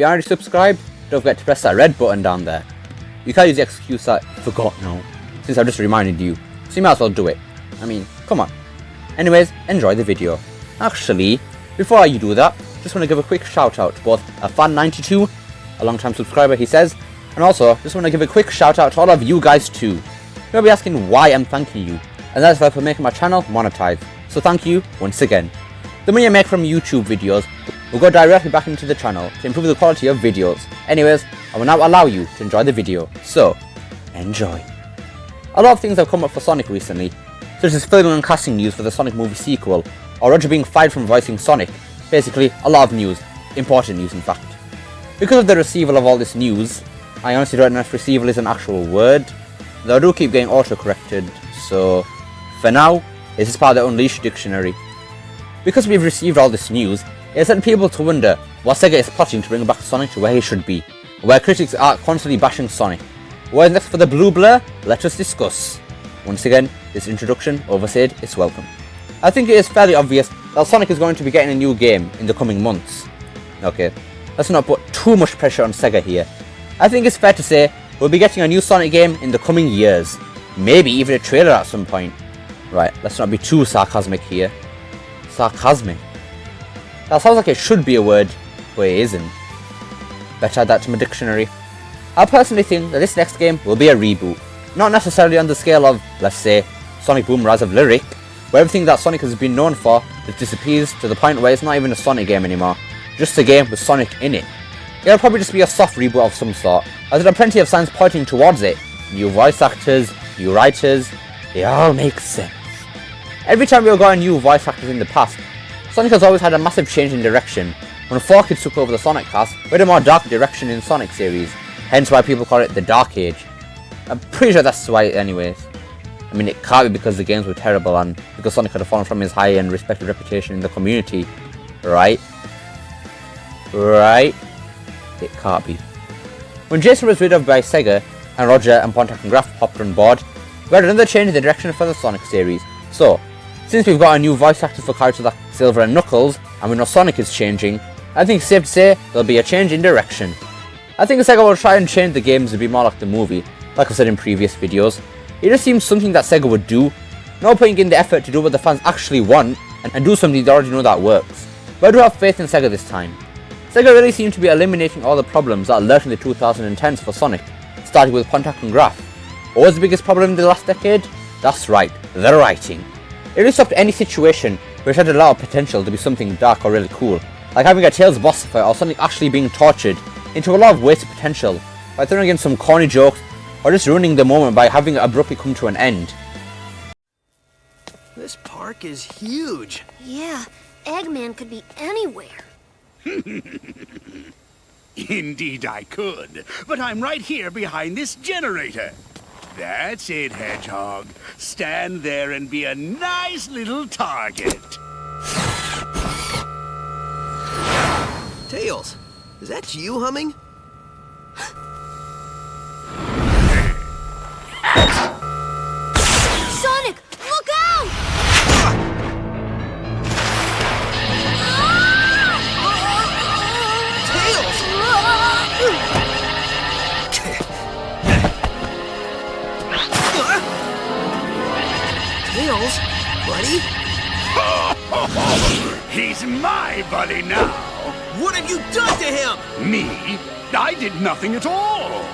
you aren't subscribed, don't forget to press that red button down there. You can't use the excuse that I forgot now, since I've just reminded you, so you might as well do it. I mean, come on. Anyways, enjoy the video. Actually, before you do that, just want to give a quick shout out to both a fan92, a long time subscriber he says, and also just want to give a quick shout out to all of you guys too. You'll be asking why I'm thanking you, and that's for making my channel monetize, so thank you once again. The money I make from YouTube videos will go directly back into the channel to improve the quality of videos. Anyways, I will now allow you to enjoy the video, so enjoy. A lot of things have come up for Sonic recently, such as filming and casting news for the Sonic movie sequel, or Roger being fired from voicing Sonic. Basically, a lot of news, important news in fact. Because of the receival of all this news, I honestly don't know if receival is an actual word, though I do keep getting auto-corrected, so for now, this is part of the Unleashed dictionary. Because we've received all this news, it has led people to wonder what Sega is plotting to bring back Sonic to where he should be, where critics are constantly bashing Sonic. What is next for the blue blur? Let us discuss. Once again, this introduction oversaid is welcome. I think it is fairly obvious that Sonic is going to be getting a new game in the coming months. Okay, let's not put too much pressure on Sega here. I think it's fair to say we'll be getting a new Sonic game in the coming years. Maybe even a trailer at some point. Right, let's not be too sarcasmic here. Sarcasmic? That sounds like it should be a word, but it isn't. Better add that to my dictionary. I personally think that this next game will be a reboot. Not necessarily on the scale of, let's say, Sonic Boom Rise of Lyric, where everything that Sonic has been known for just disappears to the point where it's not even a Sonic game anymore. Just a game with Sonic in it. It'll probably just be a soft reboot of some sort, as there are plenty of signs pointing towards it. New voice actors, new writers, they all make sense. Every time we've got new voice actors in the past, Sonic has always had a massive change in direction. When 4Kids took over the Sonic cast, we had a more dark direction in Sonic series, hence why people call it the Dark Age. I'm pretty sure that's why anyways. I mean, it can't be because the games were terrible and because Sonic had fallen from his high and respected reputation in the community, right? Right? It can't be. When Jason was rid of by Sega, and Roger and Pontac and Graf hopped on board, we had another change in the direction for the Sonic series. So, since we've got a new voice actor for characters like Silver and Knuckles, and we know Sonic is changing, I think it's safe to say there'll be a change in direction. I think Sega will try and change the games to be more like the movie, like I've said in previous videos. It just seems something that Sega would do, not putting in the effort to do what the fans actually want, and do something they already know that works. But I do have faith in Sega this time. Sega really seems to be eliminating all the problems that lurked in the 2010s for Sonic, starting with Pontac and Graf. What was the biggest problem in the last decade? That's right, the writing. It really stopped any situation which had a lot of potential to be something dark or really cool, like having a Tails boss fight or Sonic actually being tortured, into a lot of wasted potential, by throwing in some corny jokes, or just ruining the moment by having it abruptly come to an end. This park is huge. Yeah, Eggman could be anywhere. Indeed I could, but I'm right here behind this generator. That's it, Hedgehog. Stand there and be a nice little target. Tails, is that you humming? Sonic, look out! Tails! Tails, buddy? He's my buddy now. What have you done to him? Me? I did nothing at all.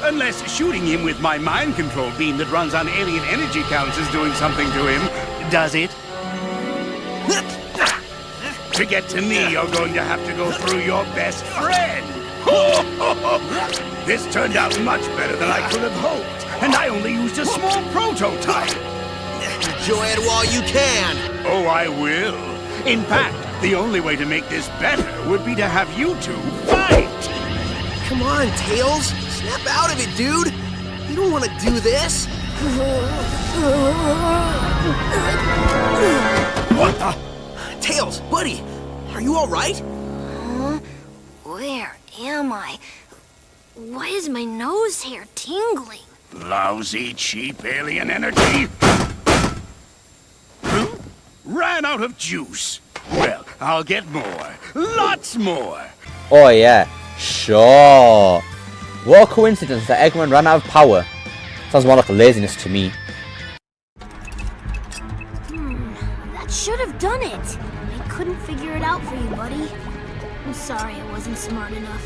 Unless shooting him with my mind control beam that runs on alien energy counts is doing something to him. Does it? To get to me, you're going to have to go through your best friend. This turned out much better than I could have hoped, and I only used a small prototype. Enjoy it while you can. Oh, I will. In fact, the only way to make this better would be to have you two fight. Come on, Tails. Snap out of it, dude. You don't want to do this. What the? Tails, buddy, are you all right? Where am I? Why is my nose hair tingling? Lousy, cheap alien energy. Ran out of juice. Well, I'll get more. Lots more. Oh yeah, Sure. What a coincidence that Eggman ran out of power. Sounds more like laziness to me. That should have done it. I couldn't figure it out for you, buddy. I'm sorry I wasn't smart enough.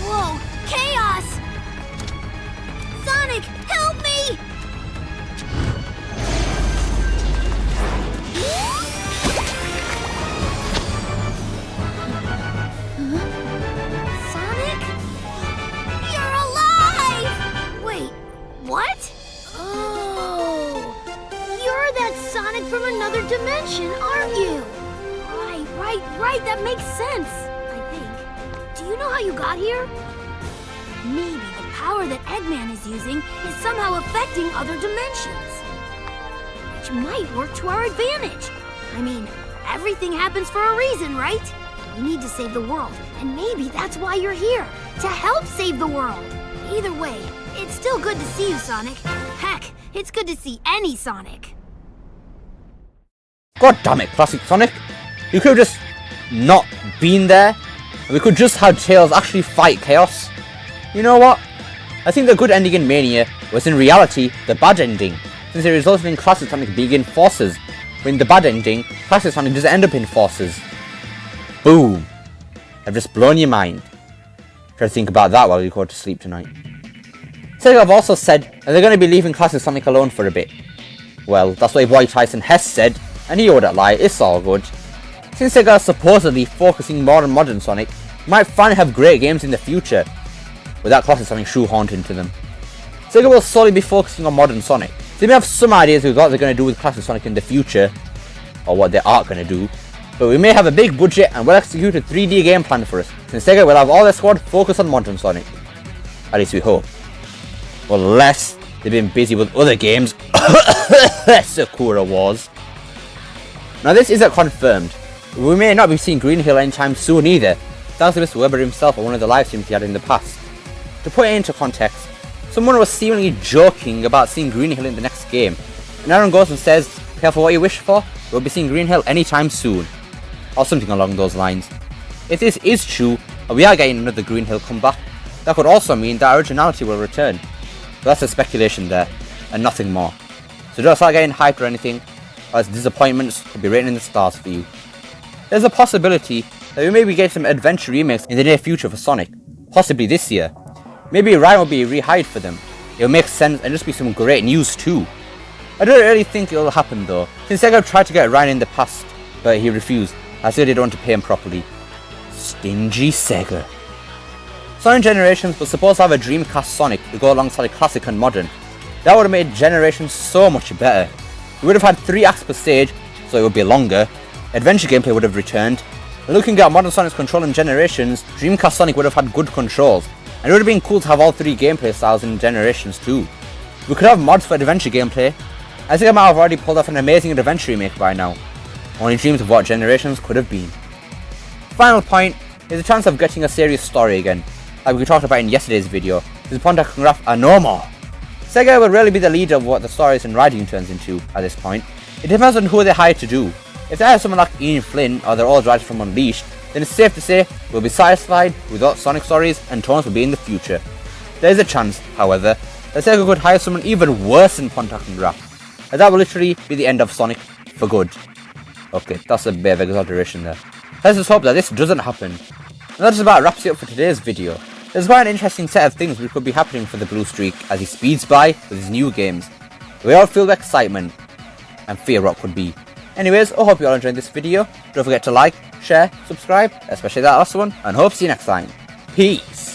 Whoa! Chaos! Sonic, help me! Sonic? You're alive! Wait, what? Oh, you're that Sonic from another dimension, aren't you? Right, that makes sense, I think. Do you know how you got here? Maybe the power that Eggman is using is somehow affecting other dimensions. Which might work to our advantage. I mean, everything happens for a reason, right? We need to save the world, and maybe that's why you're here, to help save the world. Either way, it's still good to see you, Sonic. Heck, it's good to see any Sonic. God damn it, Classic Sonic. You could have just not been there, and we could just have Tails actually fight Chaos. You know what? I think the good ending in Mania was in reality the bad ending, since it resulted in Classic Sonic being in Forces, when the bad ending, Classic Sonic doesn't end up in Forces. Boom. I've just blown your mind. Try to think about that while you go to sleep tonight. Sega have also said that they're going to be leaving Classic Sonic alone for a bit. Well, that's what boy Tyson Hess said, and he wouldn't lie, it's all good. Since Sega are supposedly focusing more on modern Sonic, we might finally have great games in the future, without Classic Sonic shoehorned into them. Sega will solely be focusing on modern Sonic. They may have some ideas of what they're going to do with Classic Sonic in the future, or what they aren't going to do, but we may have a big budget and well executed 3D game plan for us, since Sega will have all their squad focused on modern Sonic. At least we hope. Unless they've been busy with other games. Sakura Wars. Now this isn't confirmed. We may not be seeing Green Hill anytime soon either, thanks to Mr. Weber himself on one of the live streams he had in the past. To put it into context, someone was seemingly joking about seeing Green Hill in the next game, and Aaron goes and says, careful what you wish for, we'll be seeing Green Hill anytime soon. Or something along those lines. If this is true, and we are getting another Green Hill comeback, that could also mean that originality will return. But that's a speculation there, and nothing more. So don't start getting hyped or anything, or its disappointments could be written in the stars for you. There's a possibility that we may be getting some adventure remakes in the near future for Sonic, possibly this year. Maybe Ryan will be rehired for them. It'll make sense and just be some great news too. I don't really think it'll happen though, since Sega tried to get Ryan in the past, but he refused, as they didn't want to pay him properly. Stingy Sega. Sonic Generations was supposed to have a Dreamcast Sonic to go alongside Classic and Modern. That would have made Generations so much better. We would have had 3 acts per stage, so it would be longer. Adventure gameplay would have returned. Looking at modern Sonic's control in Generations, Dreamcast Sonic would have had good controls, and it would have been cool to have all 3 gameplay styles in Generations too. We could have mods for adventure gameplay. I think I might have already pulled off an amazing adventure remake by now. Only dreams of what Generations could have been. Final point is the chance of getting a serious story again, like we talked about in yesterday's video, since Pontac and Raph are no more. Sega will really be the leader of what the stories and writing turns into at this point. It depends on who they hire to do. If they hire someone like Ian Flynn or their old writer from Unleashed, then it's safe to say we'll be satisfied with what Sonic stories and tones will be in the future. There is a chance, however, that Sega could hire someone even worse than Pontac and Raph, and that will literally be the end of Sonic for good. Okay, that's a bit of exaggeration there. Let's just hope that this doesn't happen. And that just about wraps it up for today's video. There's quite an interesting set of things which could be happening for the Blue Streak as he speeds by with his new games. We all feel the excitement and fear what could be. Anyways, I hope you all enjoyed this video. Don't forget to like, share, subscribe, especially that last one, and hope to see you next time. Peace!